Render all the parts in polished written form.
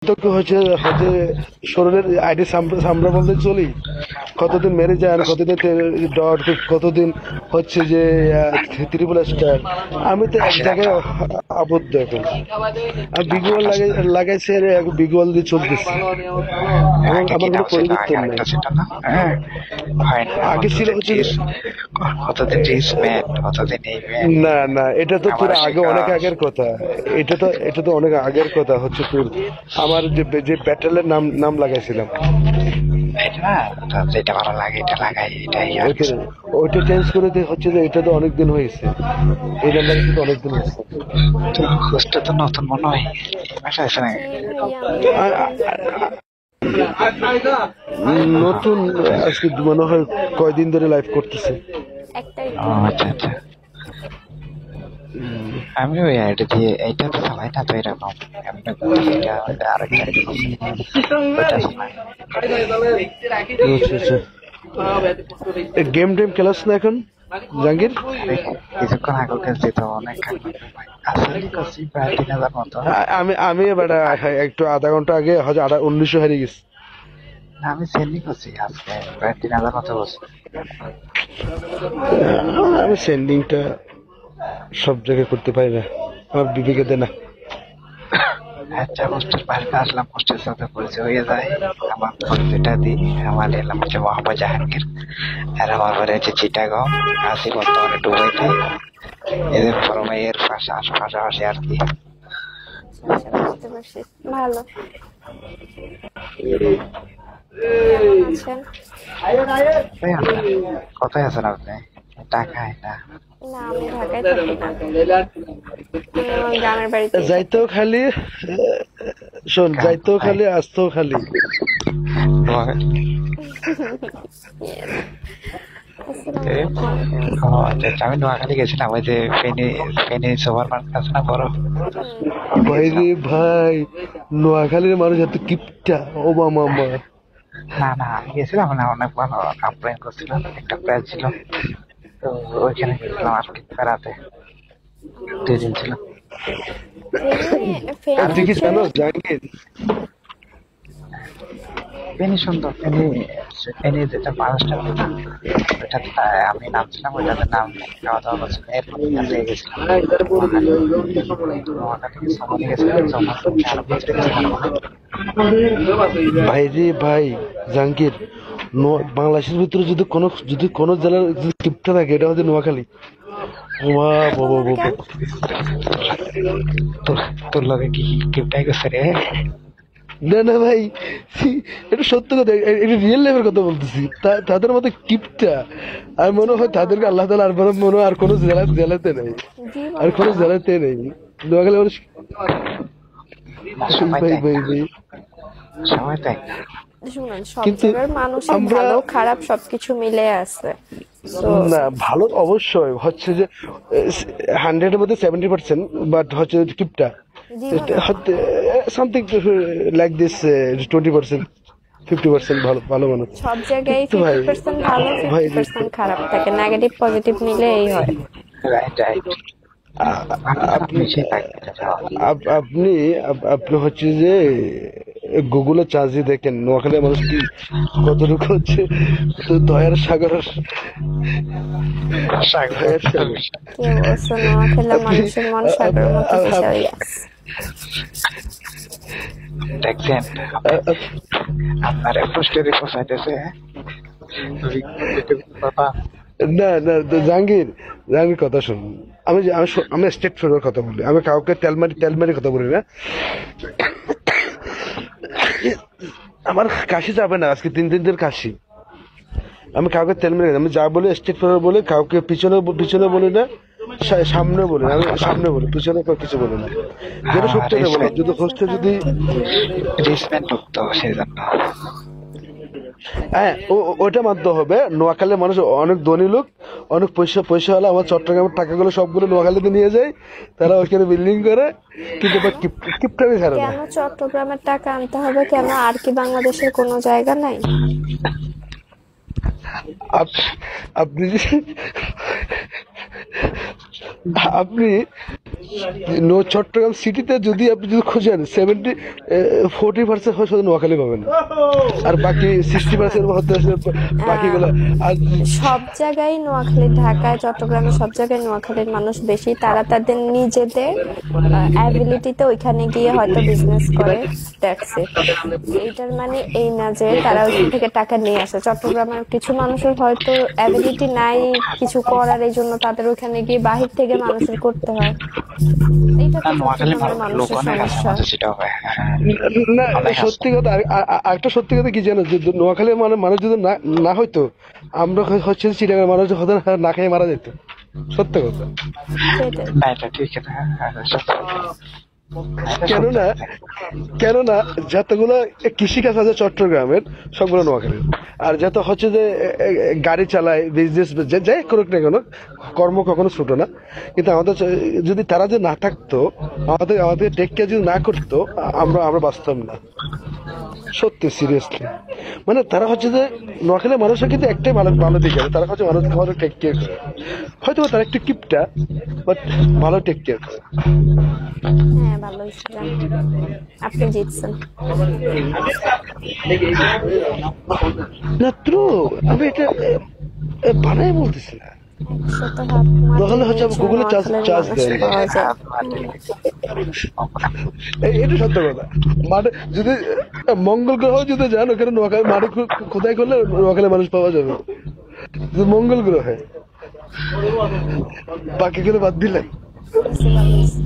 তো হচ্ছে হচ্ছে শরীরের আইডি সামরা বলতে চলি, কতদিন মেরে যায় আর কতদিন ডট, কতদিন হচ্ছে যে ট্রিপল স্টার। আমি তো এক জায়গায় আবদ্ধ এখন। আমি বিগওয়াল লাগাইছি আর বিগওয়াল দিয়ে চলতেছি। আমার কোনো পরিবর্তন নেই। আগে ছিল হচ্ছে না না, এটা তো তোর আগে অনেক আগের কথা। এটা তো অনেক আগের কথা হচ্ছে তোর। আমার যে ব্যাটেলের নাম লাগাইছিলাম ওইটা চেঞ্জ করে হচ্ছে যে এটা তো অনেকদিন হয়েছে, এই নাম্বারটা তো অনেকদিন হয়েছে। তো নতুন মনে হয় নতুন আজকে মনে হয় কয়দিন ধরে লাইভ করতেছে। আচ্ছা আচ্ছা, আমি ওই আইডি দিয়ে এইটা তো চালাই না তো এরকম গেম টেম খেলাস না এখন জাহাঙ্গীর? কিছুক্ষণ আগে খেলছি তো, অনেক আমি এবার একটু আধা ঘন্টা আগে হয়তো 1900 হারিয়ে গেছি। আমি সেন্ডিং করছি আজকে প্রায় 3000 মতো বসে। আমি সেন্ডিংটা সব জায়গায় করতে পারি না, আমার বিবেকে দেয় না। আচ্ছা, পোস্টের বাড়িতে আসলাম, পোস্টের সাথে পরিচয় হয়ে যায়। আমার পরিচয়টা দিই, আমার এলাম হচ্ছে মোহাম্মদ জাহাঙ্গীর, আর আমার বাড়ি হচ্ছে চিটাগাঁও, আছি বর্তমানে দুবাইতে। এদের ফরমাইয়ের পাশাপাশি আর কি। ভালো কোথায় আছেন আপনি? ঢাকায় না? না, আমি ঢাকায় থাকি না, গ্রামের বাড়িতে। যাইতেও খালি, শোন, যাইতেও খালি আসতেও খালি। আমি নোয়াখালী গেছিলাম, ওই যে ফেনী সুপার মার্কেট আছে না বড়। ভাই রে ভাই, নোয়াখালীর মানুষ এত কিপটা, ও মামা। না না, আমি গেছিলাম না, অনেক ভালো আপ্যায়ন করছিলাম, একটা প্রাইজ ছিল তো ওইখানে গেছিলাম আর কি বেড়াতে, 2 দিন ছিল। তুই কি জানো জাহাঙ্গীর? ফেনী সুন্দর, ফেনী যেটা মানুষটা ওইটা আমি নামছিলাম, ওইটাতে নাম খাওয়া দাওয়া করছিলাম, এরপর হয়ে গেছিলাম ভাই রে ভাই জাহাঙ্গীর, বাংলাদেশের ভিতরে যদি কোনো জেলার কিপটা থাকে এটা হচ্ছে নোয়াখালী। তোর লগে কি কিপটাই করছে রে? না না ভাই, এটা সত্য কথা, এটা রিয়েল লাইফের কথা বলতেছি। তাদের মধ্যে কিপটা আর মনে হয় তাদেরকে আল্লাহ তাআলা আর মনে হয় আর কোনো জেলাতে নেই, আর কোনো জেলাতে নেই নোয়াখালী মানুষ। ভাই ভাই ভাই, সময় তাই শুনুন, সব জায়গার মানুষের ভালো খারাপ সবকিছু মিলে আছে। না ভালো অবশ্যই হচ্ছে যে 100-এর মধ্যে 70%, বাট হচ্ছে কিপটা something like this 20%, 50% ভালো মানুষ। সব জায়গায় 50% ভালো, 50% খারাপ থাকে, নেগেটিভ পজিটিভ মিলে এই হয়। আপনি হচ্ছে যে গুগলে চার্জ দিয়ে দেখেন নোয়াখালী মানুষ কি কতটুকু হচ্ছে দয়ার সাগর। মানুষের মন সাগরের মতো বিশাল। দেখছেন আপনার পোস্টের পৌঁছাইতেছে না না জাহাঙ্গীর কথা শুন, আমি স্টেট ফরওয়ার্ড কথা বলি, আমি কাউকে তেলমারি কথা বলি না। আমার কাশি যাবে না, আজকে 3 দিন কাশি। আমি কাউকে তেলমারি, আমি যা বলি স্টেট ফরওয়ার্ড বলি, কাউকে পিছনে বলি না, সামনে বলি না। আমি সামনে বলি, পিছনে কিছু বলি না, যেটা সত্যি বলি। যদি হোস্টে যদি হ্যাঁ ওইটা মানতে হবে। নোয়াখালীর মানুষ অনেক ধনী লোক, অনেক পয়সা হলে আমার চট্টগ্রামের টাকাগুলো সবগুলো নোয়াখালীতে নিয়ে যায়, তারা ওইখানে বিল্ডিং করে, কিন্তু কিপটামি ছাড়ে না। কেন চট্টগ্রামের টাকা আনতে হবে? কেন আর কি বাংলাদেশের কোনো জায়গা নাই? আপনি চট্টগ্রাম সিটিতে যদি আপনি যদি খোঁজেন 40% হয় শুধু নোয়াখালী পাবেন, আর বাকি 60% হতে বাকিগুলো। আর সব জায়গায় নোয়াখালী, ঢাকায়, চট্টগ্রামে সব জায়গায় নোয়াখালীর মানুষ বেশি। তারা তাদের নিজেদের অ্যাবিলিটিতে ওইখানে গিয়ে হয়তো বিজনেস করে, দ্যাটস ইট। এইটার মানে এই না যে তারা ওইখান থেকে টাকা নিয়ে আসে। চট্টগ্রামের কিছু মানুষের হয়তো অ্যাবিলিটি নাই কিছু করার, এই জন্য তাদের ওখানে গিয়ে বাহির থেকে মানুষের করতে হয়। এইটা তো নোয়াখালী চট্টগ্রামের লোক মানুষের অনেক আছে, সমস্যা। আমাদের সেটা হবে। না, অনেক আছে। সত্যি কথা একটা সত্যি কথা কি জানো, যে নোয়াখালীর মানুষ যদি না হইতো, আমরা হচ্ছে চিটাগাঁর মানুষ হয়তো না খেয়ে মারা যেত। সত্য কথা। সেটাই। না, এটা ঠিক না, সত্যি কথা। এটা সত্যি কেননা কথা। কেননা যতগুলো কৃষিকাজ আছে চট্টগ্রামের সবগুলো নোয়াখালীর, আর যত হচ্ছে যে গাড়ি চালায়, বিজনেস যাই করুক না কেন, কর্ম কখনো ছোট না। কিন্তু আমাদের যদি তারা যে না থাকতো, আমাদের টেক কেয়ার যদি না করতো, আমরা বাঁচতাম না। সত্যি সিরিয়াসলি, মানে তারা হচ্ছে যে নোয়াখালীর মানুষের কিন্তু একটাই ভালো দিক আছে, তারা হচ্ছে মানুষকে ভালো টেক কেয়ার করে। হয়তো তারা একটু কিপটা, বাট ভালো টেক কেয়ার করে। হ্যাঁ, ভালোই ছিলেন, আপনি জিতছেন। না ট্রু, আমি এটা বানাই বলতেছি না। 100 হাত তাহলে হচ্ছে মাটির গুগলে নিচে চার্জ নোয়াখালীর দেয়। মানুষ পাওয়া যায়। এটা সত্য কথা। মানে যদি মঙ্গল গ্রহ যদি যান, ওখানে নোয়াখালী মাটি খোদাই করলে নোয়াখালী মানুষ পাওয়া যাবে, যদি মঙ্গল গ্রহে। বাকি গুলো বাদ দিলে বুঝতে পারছি।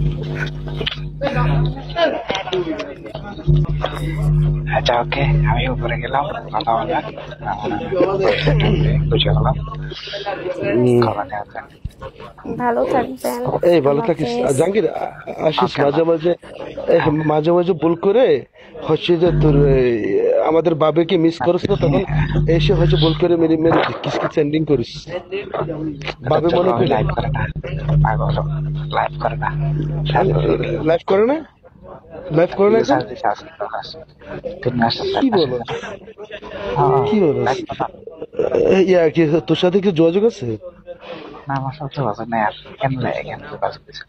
আচ্ছা, ওকে, আমি উপরে গেলাম, কথা বললাম, বুঝে গেলাম। খাবার নেওয়া যাক। ভালো থাকবেন। এই ভালো আল্লাহ থাকিস। হাফেজ। আর জাহাঙ্গীর, আসিস মাঝে মাঝে ভুল করে হচ্ছে যে তোর আমাদের বাবাকে মিস করিস না, তখন এসে হচ্ছে ভুল করে মেরে মেরে কিস সেন্ডিং করিস। বাবে মনে করি লাইভ করে না, পাগল, লাইভ করে না। লাইভ করে না, লাইভ করে না এখন? কি বলো, কি বলো? ইয়া কি তোর সাথে কি যোগাযোগ আছে? না, আমার সাথে বাজে নাই। আর কেন লাগে, কেন বাজে কিছু?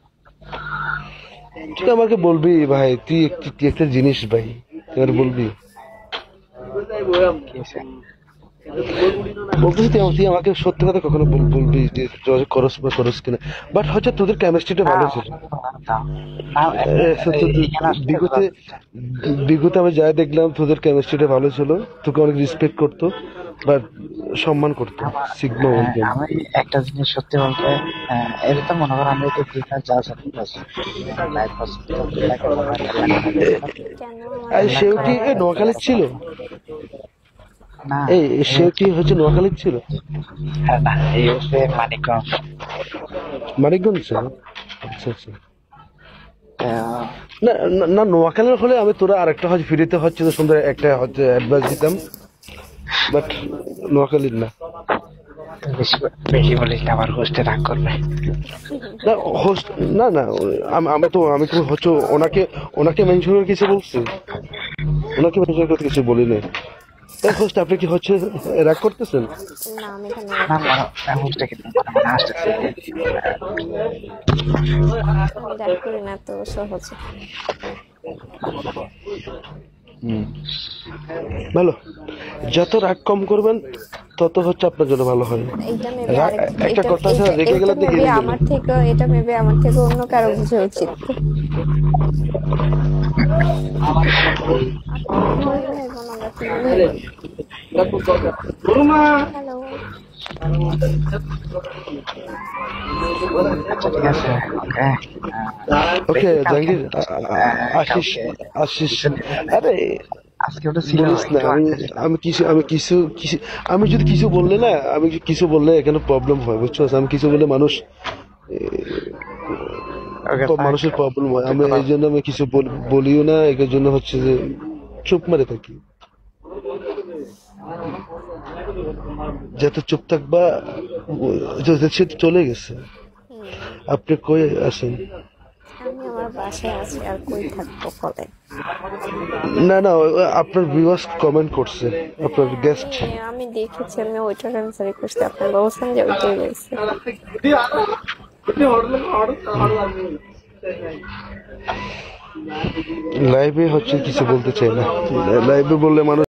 তুই আমাকে বলবি ভাই, তুই একটা জিনিস ভাই, তুই আর বলবি। কি হয়েছে? বলতেছি তুই আমাকে সত্যি কথা কখনো বলবি যে যোগাযোগ করস কিনা। বাট হচ্ছে তোদের কেমিস্ট্রিটা ভালো ছিল। বিগতে বিগতে আমি যাই দেখলাম, তোদের কেমিস্ট্রিটা ভালো ছিল, তোকে অনেক রেসপেক্ট করতো বা সম্মান করতো। সিগমা বলতো। আমি একটা জিনিস সত্যি বলতে, এটা তো মনে করো আমি তো বিজনেস যা লাইফ কেন আর আমার সেও কি খারাপ নোয়াখালীর ছিল? না, সেও কি হচ্ছে নোয়াখালীর ছিল? না, এই হচ্ছে মানিকগঞ্জ। মানিকগঞ্জ? আচ্ছা আচ্ছা। আহ, না না, নোয়াখালীর হলে আমি তোরা আরেকটা হচ্ছে ফিরিতে হচ্ছে যে সুন্দর একটা হচ্ছে অ্যাডভাইস দিতাম, বাট নোয়াখালীর না। বেশি বেশি বলিস না, আমার হোস্টে রাগ করবে। না হোস্ট, না না, আমি তো হচ্ছে ওনাকে মেনশন করে কিছু বলছি, ওনাকে মেনশন করতে কিছু বলি না। হোস্ট, আপনি কি হচ্ছে রাগ করতেছেন? না, আমি এখানে না, হোস্টে কিন্তু মানে আসতেছে। আমি রাগ করি না তো সহজে। ভালো, যত রাগ কম করবেন তত হচ্ছে আপনার জন্য ভালো হয়। এইটা মেবি একটা কথা আছে, রেগে গেলে দেখে আমার থেকে, এটা মেবি আমার থেকে অন্য কারো বুঝা উচিত। হ্যালো, আচ্ছা, ঠিক আছে, ওকে। ওকে জাহাঙ্গীর, আসিস। আরে আজকে ওটা ছিল বলিস না, আমি যদি কিছু বললে না, আমি কিছু বললে এখানে প্রবলেম হয়, বুঝছো? আমি কিছু বললে মানুষের প্রবলেম হয়। আমি এই জন্য আমি কিছু বলিও না, এর জন্য হচ্ছে যে চুপ মারে থাকি। যত চুপ থাকবা, সে চলে গেছে। আপনি কই আছেন? আমি আমার বাসায় আছি, আর কই থাকবো কলে। না না, আপনার ভিউয়ার্স কমেন্ট করছে, আপনার গেস্ট। আমি দেখেছি, আমি ওইটার অ্যান্সারই করছি। আপনি বলছেন যে ওইটাই বলছে। লাইভে হচ্ছে কিছু বলতে চাই না, লাইভে বললে মানুষ